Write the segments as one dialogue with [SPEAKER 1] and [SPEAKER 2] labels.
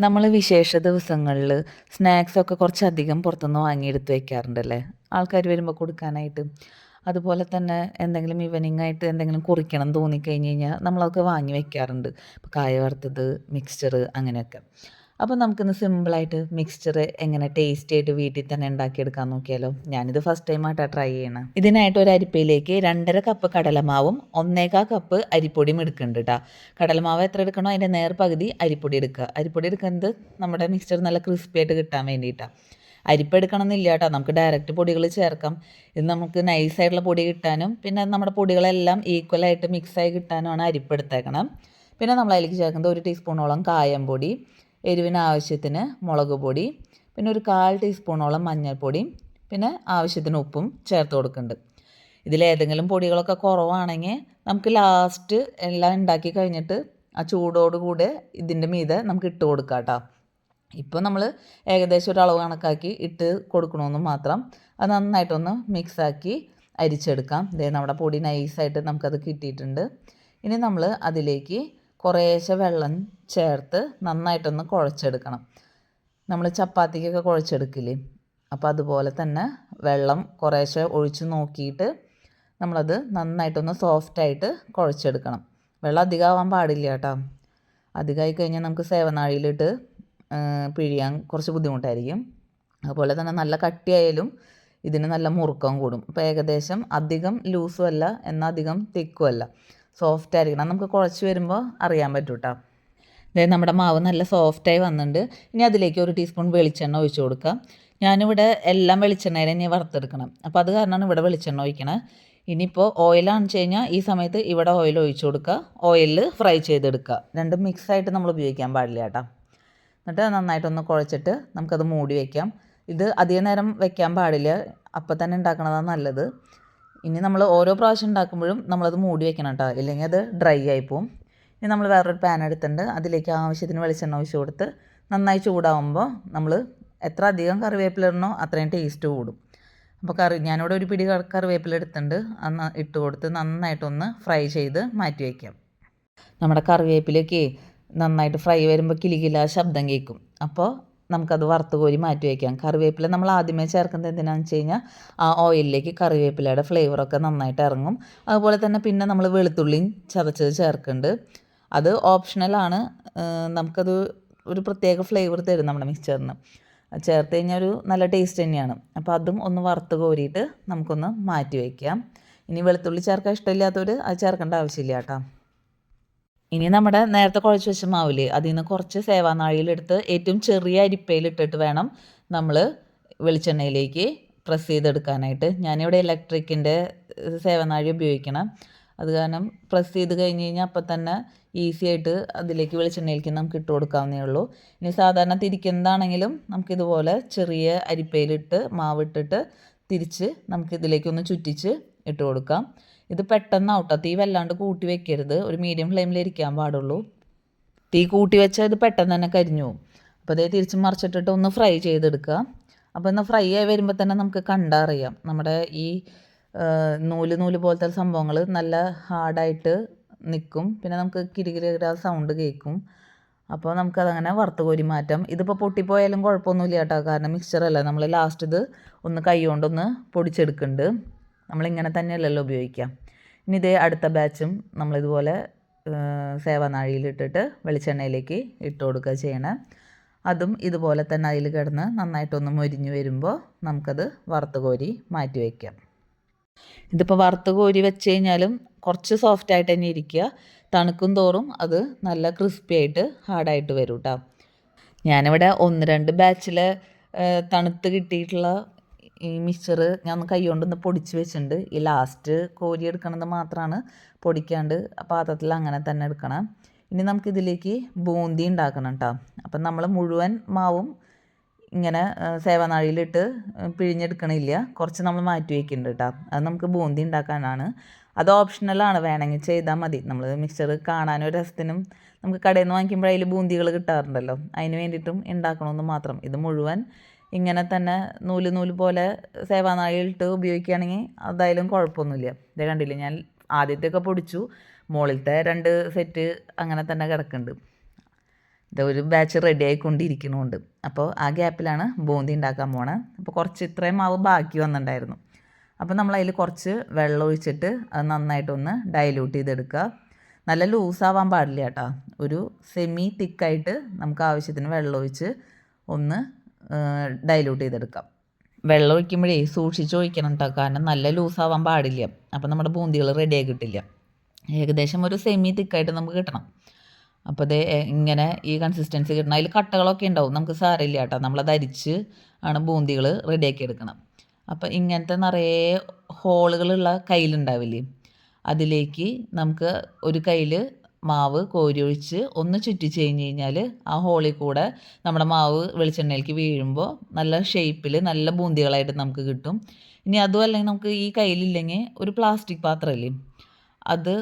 [SPEAKER 1] നമ്മൾ വിശേഷ ദിവസങ്ങളിൽ സ്നാക്സൊക്കെ കുറച്ചധികം പുറത്തുനിന്ന് വാങ്ങിയെടുത്ത് വയ്ക്കാറുണ്ടല്ലേ? ആൾക്കാർ വരുമ്പോൾ കൊടുക്കാനായിട്ട്. അതുപോലെ തന്നെ എന്തെങ്കിലും ഈവനിംഗ് ആയിട്ട് എന്തെങ്കിലും കുറിക്കണം തോന്നിക്കഴിഞ്ഞ് കഴിഞ്ഞാൽ നമ്മളതൊക്കെ വാങ്ങി വെക്കാറുണ്ട്. ഇപ്പോൾ കായ വറുത്തത്, മിക്സ്ചർ അങ്ങനെയൊക്കെ. അപ്പോൾ നമുക്കിന്ന് സിമ്പിളായിട്ട് മിക്സ്ചർ എങ്ങനെ ടേസ്റ്റി ആയിട്ട് വീട്ടിൽ തന്നെ ഉണ്ടാക്കിയെടുക്കാൻ നോക്കിയാലോ? ഞാനിത് ഫസ്റ്റ് ടൈമായിട്ടാണ് ട്രൈ ചെയ്യണത്. ഇതിനായിട്ട് ഒരു അരിപ്പയിലേക്ക് 2.5 കപ്പ് കടലമാവും 1/4 കപ്പ് അരിപ്പൊടിയും എടുക്കുന്നുണ്ട് കേട്ടോ. കടലമാവ് എത്ര എടുക്കണോ അതിൻ്റെ നേർ പകുതി അരിപ്പൊടി എടുക്കുക. അരിപ്പൊടി എടുക്കുന്നത് നമ്മുടെ മിക്സ്ചർ നല്ല ക്രിസ്പി ആയിട്ട് കിട്ടാൻ വേണ്ടിയിട്ടാണ്. അരിപ്പ എടുക്കണമെന്നില്ല കേട്ടോ, നമുക്ക് ഡയറക്റ്റ് പൊടികൾ ചേർക്കാം. ഇത് നമുക്ക് നൈസായിട്ടുള്ള പൊടി കിട്ടാനും പിന്നെ നമ്മുടെ പൊടികളെല്ലാം ഈക്വലായിട്ട് മിക്സായി കിട്ടാനുമാണ് അരിപ്പ എടുത്തേക്കണം. പിന്നെ നമ്മൾ അതിലേക്ക് ചേർക്കുന്നത് 1 ടീസ്പൂണോളം കായം പൊടി, എരിവിന് ആവശ്യത്തിന് മുളക് പൊടി, പിന്നെ ഒരു 1/4 ടീസ്പൂണോളം മഞ്ഞൾപ്പൊടിയും പിന്നെ ആവശ്യത്തിന് ഉപ്പും ചേർത്ത് കൊടുക്കുന്നുണ്ട്. ഇതിലേതെങ്കിലും പൊടികളൊക്കെ കുറവാണെങ്കിൽ നമുക്ക് ലാസ്റ്റ് എല്ലാം ഉണ്ടാക്കി കഴിഞ്ഞിട്ട് ആ ചൂടോടുകൂടെ ഇതിൻ്റെ മീതെ നമുക്ക് ഇട്ട് കൊടുക്കാം കേട്ടോ. ഇപ്പോൾ നമ്മൾ ഏകദേശം ഒരു അളവ് കണക്കാക്കി ഇട്ട് കൊടുക്കണമെന്ന് മാത്രം. അത് നന്നായിട്ടൊന്ന് മിക്സാക്കി അരിച്ചെടുക്കാം. ദേ നമ്മുടെ പൊടി നൈസായിട്ട് നമുക്കത് കിട്ടിയിട്ടുണ്ട്. ഇനി നമ്മൾ അതിലേക്ക് കുറേശ്ശെ വെള്ളം ചേർത്ത് നന്നായിട്ടൊന്ന് കുഴച്ചെടുക്കണം. നമ്മൾ ചപ്പാത്തിക്കൊക്കെ കുഴച്ചെടുക്കില്ലേ, അപ്പോൾ അതുപോലെ തന്നെ വെള്ളം കുറേശ്ശെ ഒഴിച്ച് നോക്കിയിട്ട് നമ്മളത് നന്നായിട്ടൊന്ന് സോഫ്റ്റായിട്ട് കുഴച്ചെടുക്കണം. വെള്ളം അധികമാവാൻ പാടില്ല കേട്ടോ. അധികമായി കഴിഞ്ഞാൽ നമുക്ക് സേവനാഴിയിലിട്ട് പിഴിയാൻ കുറച്ച് ബുദ്ധിമുട്ടായിരിക്കും. അതുപോലെ തന്നെ നല്ല കട്ടിയായാലും ഇതിന് നല്ല മുറുക്കം കൂടും. അപ്പോൾ ഏകദേശം അധികം ലൂസും അല്ല എന്നാൽ അധികം തിക്കും അല്ല, സോഫ്റ്റ് ആയിരിക്കണം. നമുക്ക് കുഴച്ച് വരുമ്പോൾ അറിയാൻ പറ്റും കേട്ടോ. അതായത് നമ്മുടെ മാവ് നല്ല സോഫ്റ്റായി വന്നിട്ടുണ്ട്. ഇനി അതിലേക്ക് 1 ടീസ്പൂൺ വെളിച്ചെണ്ണ ഒഴിച്ച് കൊടുക്കാം. ഞാനിവിടെ എല്ലാം വെളിച്ചെണ്ണയിൽ തന്നെ വറുത്തെടുക്കണം, അപ്പോൾ അത് കാരണമാണ് ഇവിടെ വെളിച്ചെണ്ണ ഒഴിക്കണത്. ഇനിയിപ്പോൾ ഓയിലാണെന്ന് വെച്ച് കഴിഞ്ഞാൽ ഈ സമയത്ത് ഇവിടെ ഓയിൽ ഒഴിച്ച് കൊടുക്കുക, ഓയിലിൽ ഫ്രൈ ചെയ്തെടുക്കുക. രണ്ടും മിക്സായിട്ട് നമ്മൾ ഉപയോഗിക്കാൻ പാടില്ല കേട്ടോ. എന്നിട്ട് നന്നായിട്ടൊന്ന് കുഴച്ചിട്ട് നമുക്കത് മൂടി വയ്ക്കാം. ഇത് അധികം നേരം വെക്കാൻ പാടില്ല, അപ്പം തന്നെ ഉണ്ടാക്കണതാണ് നല്ലത്. ഇനി നമ്മൾ ഓരോ പ്രാവശ്യം ഉണ്ടാക്കുമ്പോഴും നമ്മളത് മൂടി വെക്കണം കേട്ടോ, ഇല്ലെങ്കിൽ അത് ഡ്രൈ ആയിപ്പോവും. ഇനി നമ്മൾ വേറൊരു പാൻ എടുത്തിട്ടുണ്ട്, അതിലേക്ക് ആവശ്യത്തിന് വെളിച്ചെണ്ണ ഒഴിച്ച് കൊടുത്ത് നന്നായി ചൂടാവുമ്പോൾ നമ്മൾ എത്ര അധികം കറിവേപ്പില ഇടണോ അത്രയും ടേസ്റ്റ് കൂടും. അപ്പോൾ ഞാനിവിടെ ഒരു പിടി കറിവേപ്പില എടുത്തിട്ടുണ്ട്, അന്ന് ഇട്ട് കൊടുത്ത് നന്നായിട്ടൊന്ന് ഫ്രൈ ചെയ്ത് മാറ്റി വയ്ക്കാം. നമ്മുടെ കറിവേപ്പിലൊക്കെ നന്നായിട്ട് ഫ്രൈ വരുമ്പോൾ കിലുകില ശബ്ദം കേൾക്കും. അപ്പോൾ നമുക്കത് വറുത്ത് കോരി മാറ്റി വയ്ക്കാം. കറിവേപ്പില നമ്മൾ ആദ്യമേ ചേർക്കുന്നത് എന്തിനാണെന്ന് വെച്ച് കഴിഞ്ഞാൽ ആ ഓയിലിലേക്ക് കറിവേപ്പിലയുടെ ഫ്ലേവറൊക്കെ നന്നായിട്ട് ഇറങ്ങും. അതുപോലെ തന്നെ പിന്നെ നമ്മൾ വെളുത്തുള്ളിയും ചതച്ചത് ചേർക്കുന്നുണ്ട്. അത് ഓപ്ഷണലാണ്, നമുക്കത് ഒരു പ്രത്യേക ഫ്ലേവർ തരും നമ്മുടെ മിക്സ്ചറിന്. ചേർത്ത് കഴിഞ്ഞാൽ ഒരു നല്ല ടേസ്റ്റ് തന്നെയാണ്. അപ്പോൾ അതും ഒന്ന് വറുത്ത് കോരിയിട്ട് നമുക്കൊന്ന് മാറ്റി വയ്ക്കാം. ഇനി വെളുത്തുള്ളി ചേർക്കാൻ ഇഷ്ടമില്ലാത്തവർ അത് ചേർക്കേണ്ട ആവശ്യമില്ല കേട്ടോ. ഇനി നമ്മുടെ നേരത്തെ കുഴച്ച് വെച്ച മാവില്ലേ, അതിൽ നിന്ന് കുറച്ച് സേവാനാഴിയിലെടുത്ത് ഏറ്റവും ചെറിയ അരിപ്പയിലിട്ടിട്ട് വേണം നമ്മൾ വെളിച്ചെണ്ണയിലേക്ക് പ്രസ് ചെയ്തെടുക്കാനായിട്ട്. ഞാനിവിടെ ഇലക്ട്രിക്കിൻ്റെ സേവനാഴി ഉപയോഗിക്കണം. അത് കാരണം പ്രസ് ചെയ്ത് കഴിഞ്ഞ് കഴിഞ്ഞാൽ അപ്പം തന്നെ ഈസി ആയിട്ട് അതിലേക്ക് വെളിച്ചെണ്ണയിലേക്ക് നമുക്ക് ഇട്ട് കൊടുക്കാവുന്നേ ഉള്ളൂ. ഇനി സാധാരണ തിരിക്കുന്നതാണെങ്കിലും നമുക്കിതുപോലെ ചെറിയ അരിപ്പയിലിട്ട് മാവിട്ടിട്ട് തിരിച്ച് നമുക്കിതിലേക്കൊന്ന് ചുറ്റിച്ച് ഇട്ട് കൊടുക്കാം. ഇത് പെട്ടെന്നാവട്ടോ, തീ വല്ലാണ്ട് കൂട്ടി വെക്കരുത്, ഒരു മീഡിയം ഫ്ലെയിമിൽ ഇരിക്കാൻ പാടുള്ളൂ. തീ കൂട്ടി വെച്ചാൽ ഇത് പെട്ടെന്ന് തന്നെ കരിഞ്ഞു പോകും. അപ്പോൾ അതേ തിരിച്ച് മറിച്ചിട്ടിട്ട് ഒന്ന് ഫ്രൈ ചെയ്തെടുക്കുക. അപ്പോൾ ഒന്ന് ഫ്രൈ ആയി വരുമ്പോൾ തന്നെ നമുക്ക് കണ്ടറിയാം നമ്മുടെ ഈ നൂല് പോലത്തെ സംഭവങ്ങൾ നല്ല ഹാർഡായിട്ട് നിൽക്കും. പിന്നെ നമുക്ക് കിരികിര സൗണ്ട് കേൾക്കും. അപ്പോൾ നമുക്കതങ്ങനെ വറുത്ത് കോരി മാറ്റാം. ഇതിപ്പോൾ പൊട്ടിപ്പോയാലും കുഴപ്പമൊന്നുമില്ല കേട്ടോ, കാരണം മിക്സ്ചറല്ല, നമ്മൾ ലാസ്റ്റ് ഇത് ഒന്ന് കൈ കൊണ്ടൊന്ന് പൊടിച്ചെടുക്കുന്നുണ്ട്. നമ്മളിങ്ങനെ തന്നെയല്ലല്ലോ ഉപയോഗിക്കാം. ഇനി ഇതേ അടുത്ത ബാച്ചും നമ്മളിതുപോലെ സേവനാഴിയിലിട്ടിട്ട് വെളിച്ചെണ്ണയിലേക്ക് ഇട്ട് കൊടുക്കുക ചെയ്യണം. അതും ഇതുപോലെ തന്നെ അതിൽ കിടന്ന് നന്നായിട്ടൊന്ന് മൊരിഞ്ഞ് വരുമ്പോൾ നമുക്കത് വറുത്ത് കോരി മാറ്റി വയ്ക്കാം. ഇതിപ്പോൾ വറുത്ത് കോരി വെച്ച് കഴിഞ്ഞാലും കുറച്ച് സോഫ്റ്റായിട്ട് തന്നെ ഇരിക്കുക, തണുക്കും തോറും അത് നല്ല ക്രിസ്പി ആയിട്ട് ഹാർഡായിട്ട് വരും കേട്ടോ. ഞാനിവിടെ 1-2 ബാച്ചിൽ തണുത്ത് കിട്ടിയിട്ടുള്ള ഈ മിക്സ്ചർ ഞാൻ കൈ കൊണ്ടൊന്ന് പൊടിച്ച് വെച്ചിട്ടുണ്ട്. ഈ ലാസ്റ്റ് കോരി എടുക്കണത് മാത്രമാണ് പൊടിക്കാണ്ട് പാത്രത്തിൽ അങ്ങനെ തന്നെ എടുക്കണം. ഇനി നമുക്കിതിലേക്ക് ബൂന്തി ഉണ്ടാക്കണം കേട്ടോ. അപ്പം നമ്മൾ മുഴുവൻ മാവും ഇങ്ങനെ സേവനാഴിയിലിട്ട് പിഴിഞ്ഞെടുക്കണില്ല, കുറച്ച് നമ്മൾ മാറ്റി വയ്ക്കുന്നുണ്ട് കേട്ടോ. അത് നമുക്ക് ബൂന്തി ഉണ്ടാക്കാനാണ്. അത് ഓപ്ഷണലാണ്, വേണമെങ്കിൽ ചെയ്താൽ മതി. നമ്മൾ മിക്സ്ചർ കാണാനും രസത്തിനും നമുക്ക് കടയിൽ നിന്ന് വാങ്ങിക്കുമ്പോൾ അതിൽ ബൂന്തികൾ കിട്ടാറുണ്ടല്ലോ, അതിന് വേണ്ടിയിട്ടും ഉണ്ടാക്കണമെന്ന് മാത്രം. ഇത് മുഴുവൻ ഇങ്ങനെ തന്നെ നൂല് പോലെ സേവനാഴിയിലിട്ട് ഉപയോഗിക്കുകയാണെങ്കിൽ അതായാലും കുഴപ്പമൊന്നുമില്ല. ഇത് കണ്ടില്ലേ, ഞാൻ ആദ്യത്തെയൊക്കെ പൊടിച്ചു, മുകളിലത്തെ 2 സെറ്റ് അങ്ങനെ തന്നെ കിടക്കുന്നുണ്ട്. ഇത് ഒരു ബാച്ച് റെഡി ആയിക്കൊണ്ടിരിക്കുന്നുണ്ട്. അപ്പോൾ ആ ഗ്യാപ്പിലാണ് ബൂന്തി ഉണ്ടാക്കാൻ പോണത്. അപ്പോൾ കുറച്ച് ഇത്രയും മാവ് ബാക്കി വന്നിട്ടുണ്ടായിരുന്നു. അപ്പോൾ നമ്മളതിൽ കുറച്ച് വെള്ളം ഒഴിച്ചിട്ട് അത് നന്നായിട്ടൊന്ന് ഡൈല്യൂട്ട് ചെയ്തെടുക്കുക. നല്ല ലൂസാവാൻ പാടില്ല കേട്ടോ. ഒരു സെമി തിക്കായിട്ട് നമുക്ക് ആവശ്യത്തിന് വെള്ളം ഒഴിച്ച് ഒന്ന് ഡൈല്യൂട്ട് ചെയ്തെടുക്കാം. വെള്ളം ഒഴിക്കുമ്പോഴേ സൂക്ഷിച്ച് ഒഴിക്കണം കേട്ടോ, കാരണം നല്ല ലൂസാവാൻ പാടില്ല. അപ്പോൾ നമ്മുടെ ബൂന്തികൾ റെഡിയായി കിട്ടില്ല. ഏകദേശം ഒരു സെമി തിക്കായിട്ട് നമുക്ക് കിട്ടണം. അപ്പോൾ അത് ഇങ്ങനെ ഈ കൺസിസ്റ്റൻസി കിട്ടണം. അതിൽ കട്ടകളൊക്കെ ഉണ്ടാവും, നമുക്ക് സാരമില്ല കേട്ടോ, നമ്മളത് അരിച്ച് ആണ് ബൂന്തികൾ റെഡിയാക്കി എടുക്കണം. അപ്പോൾ ഇങ്ങനത്തെ നിറയെ ഹോളുകളുള്ള കയ്യിലുണ്ടാവില്ലേ, അതിലേക്ക് നമുക്ക് ഒരു കയ്യിൽ മാവ് കോരി ഒഴിച്ച് ഒന്ന് ചുറ്റിച്ച് കഴിഞ്ഞ് കഴിഞ്ഞാൽ ആ ഹോളിൽ കൂടെ നമ്മുടെ മാവ് വെളിച്ചെണ്ണയിലേക്ക് വീഴുമ്പോൾ നല്ല ഷേപ്പിൽ നല്ല ബൂന്തികളായിട്ട് നമുക്ക് കിട്ടും. ഇനി അതും അല്ലെങ്കിൽ നമുക്ക് ഈ കയ്യിലില്ലെങ്കിൽ ഒരു പ്ലാസ്റ്റിക് പാത്രമില്ലേ, അത്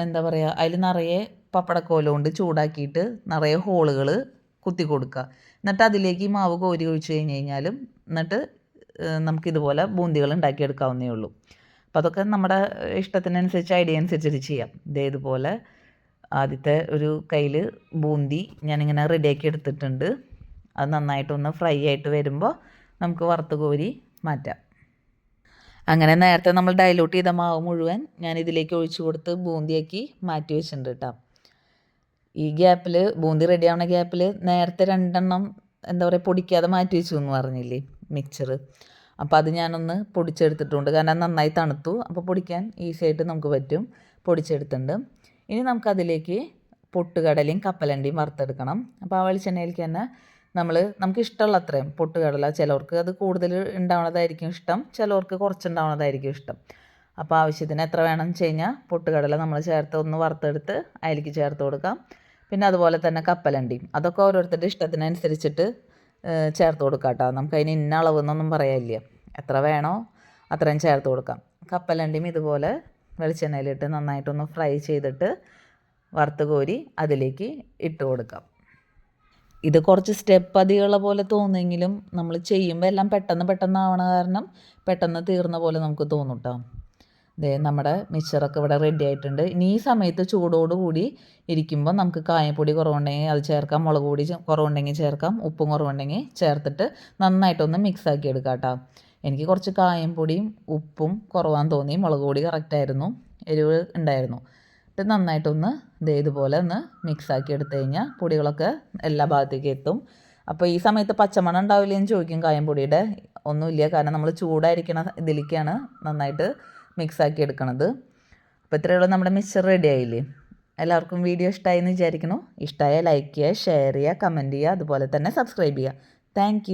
[SPEAKER 1] എന്താ പറയുക, അതിൽ നിറയെ പപ്പടക്കോല കൊണ്ട് ചൂടാക്കിയിട്ട് നിറയെ ഹോളുകൾ കുത്തി കൊടുക്കുക. എന്നിട്ട് അതിലേക്ക് ഈ മാവ് കോരി ഒഴിച്ച് കഴിഞ്ഞ് കഴിഞ്ഞാലും എന്നിട്ട് നമുക്കിതുപോലെ ബൂന്തികൾ ഉണ്ടാക്കിയെടുക്കാവുന്നേ ഉള്ളൂ. അപ്പോൾ അതൊക്കെ നമ്മുടെ ഇഷ്ടത്തിനനുസരിച്ച് ഐഡിയ അനുസരിച്ചിട്ട് ചെയ്യാം. ഇതേതുപോലെ ആദ്യത്തെ ഒരു കയ്യിൽ ബൂന്തി ഞാനിങ്ങനെ റെഡിയാക്കി എടുത്തിട്ടുണ്ട്. അത് നന്നായിട്ടൊന്ന് ഫ്രൈ ആയിട്ട് വരുമ്പോൾ നമുക്ക് വറുത്ത് കോരി മാറ്റാം. അങ്ങനെ നേരത്തെ നമ്മൾ ഡൈലൂട്ട് ചെയ്ത മാവ് മുഴുവൻ ഞാൻ ഇതിലേക്ക് ഒഴിച്ചു കൊടുത്ത് ബൂന്തിയാക്കി മാറ്റി വെച്ചിട്ടുണ്ട് കേട്ടോ. ഈ ഗ്യാപ്പിൽ ബൂന്തി റെഡി ആവുന്ന ഗ്യാപ്പിൽ നേരത്തെ 2 എണ്ണം എന്താ പറയുക പൊടിക്കാതെ മാറ്റി വെച്ചു എന്ന് പറഞ്ഞില്ലേ മിക്സർ, അപ്പോൾ അത് ഞാനൊന്ന് പൊടിച്ചെടുത്തിട്ടുണ്ട്. കാരണം നന്നായി തണുത്തു, അപ്പോൾ പൊടിക്കാൻ ഈസി ആയിട്ട് നമുക്ക് പറ്റും. പൊടിച്ചെടുത്തിട്ടുണ്ട്. ഇനി നമുക്കതിലേക്ക് പൊട്ടുകടലയും കപ്പലണ്ടിയും വറുത്തെടുക്കണം. അപ്പോൾ ആ വെളിച്ചെണ്ണയിലേക്ക് തന്നെ നമുക്ക് ഇഷ്ടമുള്ള അത്രയും പൊട്ടുകടല, ചിലവർക്ക് അത് കൂടുതൽ ഉണ്ടാവുന്നതായിരിക്കും ഇഷ്ടം, ചിലവർക്ക് കുറച്ചുണ്ടാവുന്നതായിരിക്കും ഇഷ്ടം. അപ്പോൾ ആവശ്യത്തിന് എത്ര വേണം വെച്ച് കഴിഞ്ഞാൽ പൊട്ടുകടല നമ്മൾ ചേർത്ത് ഒന്ന് വറുത്തെടുത്ത് അതിലേക്ക് ചേർത്ത് കൊടുക്കാം. പിന്നെ അതുപോലെ തന്നെ കപ്പലണ്ടിയും, അതൊക്കെ ഓരോരുത്തരുടെ ഇഷ്ടത്തിനനുസരിച്ചിട്ട് ചേർത്ത് കൊടുക്കാം കേട്ടോ. നമുക്കതിന് ഇന്ന അളവെന്നൊന്നും പറയാനില്ല, എത്ര വേണോ അത്രയും ചേർത്ത് കൊടുക്കാം. കപ്പലണ്ടിയും ഇതുപോലെ വെളിച്ചെണ്ണയിലിട്ട് നന്നായിട്ടൊന്ന് ഫ്രൈ ചെയ്തിട്ട് വറുത്ത് കോരി അതിലേക്ക് ഇട്ട് കൊടുക്കാം. ഇത് കുറച്ച് സ്റ്റെപ്പ് അധികമുള്ള പോലെ തോന്നുമെങ്കിലും നമ്മൾ ചെയ്യുമ്പോൾ എല്ലാം പെട്ടെന്ന് കാരണം പെട്ടെന്ന് തീർന്ന പോലെ നമുക്ക് തോന്നും കേട്ടോ. നമ്മുടെ മിക്സറൊക്കെ ഇവിടെ റെഡി ആയിട്ടുണ്ട്. ഇനി ഈ സമയത്ത് ചൂടോടുകൂടി ഇരിക്കുമ്പോൾ നമുക്ക് കായപ്പൊടി കുറവുണ്ടെങ്കിൽ അത് ചേർക്കാം, മുളക് പൊടി കുറവുണ്ടെങ്കിൽ ചേർക്കാം, ഉപ്പും കുറവുണ്ടെങ്കിൽ ചേർത്തിട്ട് നന്നായിട്ടൊന്ന് മിക്സ് ആക്കി എടുക്കാം കേട്ടോ. എനിക്ക് കുറച്ച് കായപ്പൊടിയും ഉപ്പും കുറവാന്ന് തോന്നി, മുളക് പൊടി കറക്റ്റായിരുന്നു, എരിവ് ഉണ്ടായിരുന്നു. ഇത് നന്നായിട്ടൊന്ന് ഇതുപോലെ ഒന്ന് മിക്സാക്കി എടുത്തു കഴിഞ്ഞാൽ പൊടികളൊക്കെ എല്ലാ ഭാഗത്തേക്കും എത്തും. അപ്പോൾ ഈ സമയത്ത് പച്ചമണം ഉണ്ടാവില്ലെന്ന് ചോദിക്കും കായംപൊടിയുടെ. ഒന്നുമില്ല, കാരണം നമ്മൾ ചൂടായിരിക്കണ ഇതിലേക്കാണ് നന്നായിട്ട് മിക്സാക്കി എടുക്കണത്. അപ്പോൾ ഇത്രയേ ഉള്ളൂ, നമ്മുടെ മിക്സ്ചർ റെഡി ആയില്ലേ. എല്ലാവർക്കും വീഡിയോ ഇഷ്ടമായി എന്ന് വിചാരിക്കുന്നു. ഇഷ്ടമായ ലൈക്ക് ചെയ്യുക, ഷെയർ ചെയ്യുക, കമൻറ്റ് ചെയ്യുക, അതുപോലെ തന്നെ സബ്സ്ക്രൈബ് ചെയ്യുക. താങ്ക്